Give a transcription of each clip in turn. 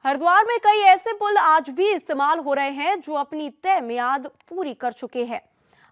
हरिद्वार में कई ऐसे पुल आज भी इस्तेमाल हो रहे हैं जो अपनी तय मियाद पूरी कर चुके हैं।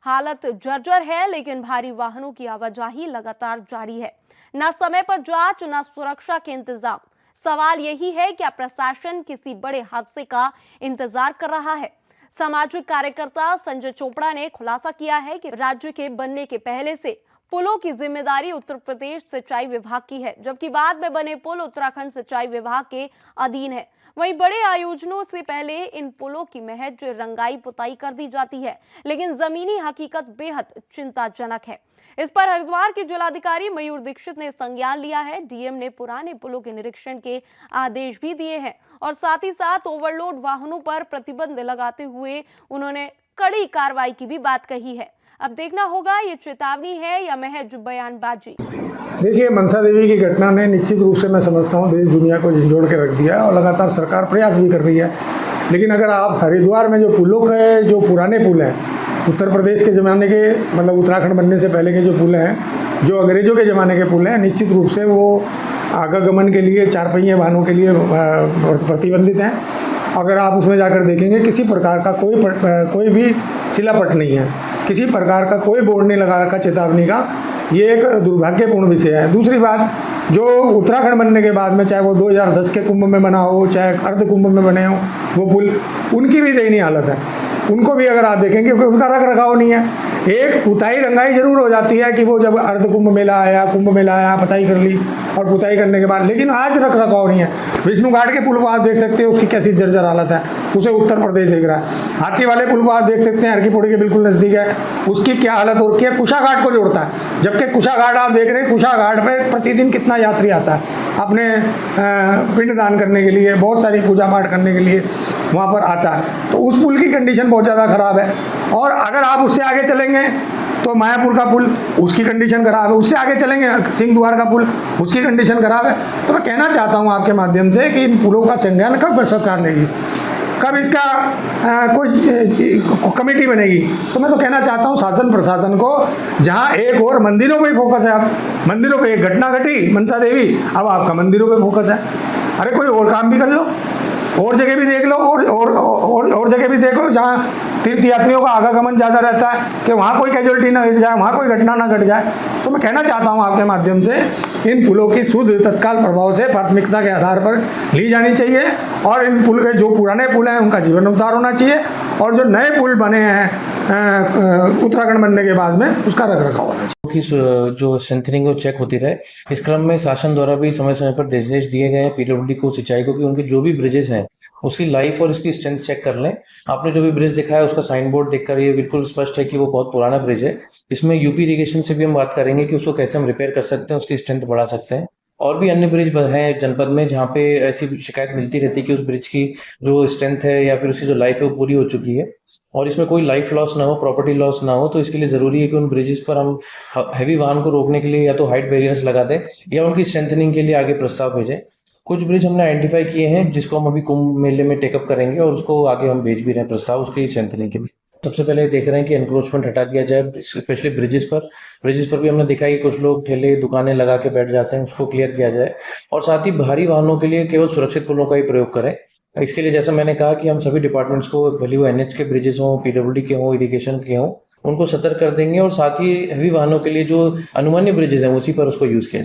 हालत जर्जर है, लेकिन भारी वाहनों की आवाजाही लगातार जारी है। न समय पर जांच, न सुरक्षा के इंतजाम। सवाल यही है, क्या प्रशासन किसी बड़े हादसे का इंतजार कर रहा है? सामाजिक कार्यकर्ता संजय चोपड़ा ने खुलासा किया है कि राज्य के बनने के पहले से पुलों की जिम्मेदारी उत्तर प्रदेश सिंचाई विभाग की है, जबकि बाद में बने पुल उत्तराखंड सिंचाई विभाग के अधीन है। वहीं बड़े आयोजनों से पहले इन पुलों की महज रंगाई पुताई कर दी जाती है, लेकिन जमीनी हकीकत बेहद चिंताजनक है। इस पर हरिद्वार के जिलाधिकारी मयूर दीक्षित ने संज्ञान लिया है। डीएम ने पुराने पुलों के निरीक्षण के आदेश भी दिए हैं और साथ ही साथ ओवरलोड वाहनों पर प्रतिबंध लगाते हुए उन्होंने कड़ी कार्रवाई की भी बात कही है। अब देखना होगा ये चेतावनी है या महज बयानबाजी। देखिए, मनसा देवी की घटना ने निश्चित रूप से मैं समझता हूँ देश दुनिया को झंझोड़ के रख दिया है और लगातार सरकार प्रयास भी कर रही है। लेकिन अगर आप हरिद्वार में जो पुलों के जो पुराने पुल हैं, उत्तर प्रदेश के ज़माने के, मतलब उत्तराखंड बनने से पहले के जो पुल हैं, जो अंग्रेज़ों के ज़माने के पुल हैं, निश्चित रूप से वो आवागमन के लिए, चार पहिए वाहनों के लिए प्रतिबंधित हैं। अगर आप उसमें जाकर देखेंगे, किसी प्रकार का कोई भी शिलापट नहीं है, किसी प्रकार का कोई बोर्ड नहीं लगा रखा चेतावनी का। ये एक दुर्भाग्यपूर्ण विषय है। दूसरी बात, जो उत्तराखंड बनने के बाद में, चाहे वो 2010 के कुंभ में बना हो, चाहे अर्ध कुंभ में बने हो वो पुल, उनकी भी दयनीय हालत है। उनको भी अगर आप देखेंगे, क्योंकि उनका रख रखाव नहीं है। एक पुताई रंगाई जरूर हो जाती है कि वो जब अर्ध कुंभ मेला आया, पुताई कर ली और पुताई करने के बाद, लेकिन आज रख रखाव नहीं है। विष्णु घाट के पुल को आप देख सकते हैं, उसकी कैसी जर्जर हालत है, उसे उत्तर प्रदेश देख रहा है। हाथी वाले पुल को आप देख सकते हैं, हर की पौड़ी के बिल्कुल नज़दीक है, उसकी क्या हालत हो रखी है। कुशा घाट को जोड़ता है, जबकि कुशा घाट आप देख रहे हैं, कुशा घाट पर प्रतिदिन कितना यात्री आता है अपने पिंडदान करने के लिए, बहुत सारी पूजा पाठ करने के लिए वहाँ पर आता है। तो उस पुल की कंडीशन बहुत ज़्यादा ख़राब है। और अगर आप उससे आगे चलेंगे तो मायापुर का पुल, उसकी कंडीशन खराब है। उससे आगे चलेंगे, सिंहद्वार का पुल, उसकी कंडीशन खराब है। तो मैं कहना चाहता हूँ आपके माध्यम से कि इन पुलों का संज्ञान कब सरकार लेगी, कब इसका कोई कमेटी बनेगी। तो मैं तो कहना चाहता हूँ शासन प्रशासन को, जहाँ एक और मंदिरों पे फोकस है, अब मंदिरों पे एक घटना घटी मनसा देवी, अब आपका मंदिरों पे फोकस है। अरे कोई और काम भी कर लो, और जगह भी देख लो, और जगह भी देखो जहाँ तीर्थ यात्रियों का आवागमन ज़्यादा रहता है, कि वहाँ कोई कैजुअलिटी ना घट जाए, वहाँ कोई घटना ना घट जाए। तो मैं कहना चाहता हूँ आपके माध्यम से, इन पुलों की शुद्ध तत्काल प्रभाव से प्राथमिकता के आधार पर ली जानी चाहिए और इन पुल के जो पुराने पुल हैं उनका जीवन उद्धार होना चाहिए और जो नए पुल बने हैं उत्तराखंड बनने के बाद में उसका रख रखाव होना चाहिए। जो स्ट्रेंथनिंग और चेक होती रहे, इस क्रम में शासन द्वारा भी समय समय पर निर्देश दिए गए हैं पीडब्ल्यूडी को, सिंचाई को, कि उनके जो भी ब्रिजेस हैं उसकी लाइफ और इसकी स्ट्रेंथ चेक कर लें। आपने जो भी ब्रिज दिखा है उसका साइन बोर्ड देखकर ये बिल्कुल स्पष्ट है कि वो बहुत पुराना ब्रिज है। इसमें यूपी इरिगेशन से भी हम बात करेंगे कि उसको कैसे हम रिपेयर कर सकते हैं, उसकी स्ट्रेंथ बढ़ा सकते हैं। और भी अन्य ब्रिज हैं जनपद में जहाँ पे ऐसी शिकायत मिलती रहती है कि उस ब्रिज की जो स्ट्रेंथ है या फिर उसकी जो लाइफ है वो पूरी हो चुकी है और इसमें कोई लाइफ लॉस ना हो, प्रॉपर्टी लॉस ना हो। तो इसके लिए जरूरी है कि उन ब्रिजेस पर हम हैवी वाहन को रोकने के लिए या तो हाइट बैरियर्स लगा दें या उनकी स्ट्रेंथनिंग के लिए आगे प्रस्ताव भेजें। कुछ ब्रिज हमने आइडेंटिफाई किए हैं जिसको हम अभी कुंभ मेले में टेकअप करेंगे और उसको आगे हम भेज भी रहे हैं प्रस्ताव उसकी स्ट्रेंथनिंग के लिए। सबसे पहले देख रहे हैं कि एनक्रोचमेंट हटा दिया जाए, स्पेशली ब्रिजेस पर भी हमने देखा है कि कुछ लोग ठेले दुकानें लगा के बैठ जाते हैं, उसको क्लियर किया जाए और साथ ही भारी वाहनों के लिए केवल सुरक्षित पुलों का ही प्रयोग करें। इसके लिए जैसा मैंने कहा कि हम सभी डिपार्टमेंट्स को, भले वो एनएच के ब्रिजेस हों, पीडब्ल्यूडी के हों, इरिगेशन के हों, उनको सतर्क कर देंगे और साथ ही हैवी वाहनों के लिए जो अनुमान्य ब्रिजेस हैं उसी पर उसको यूज किया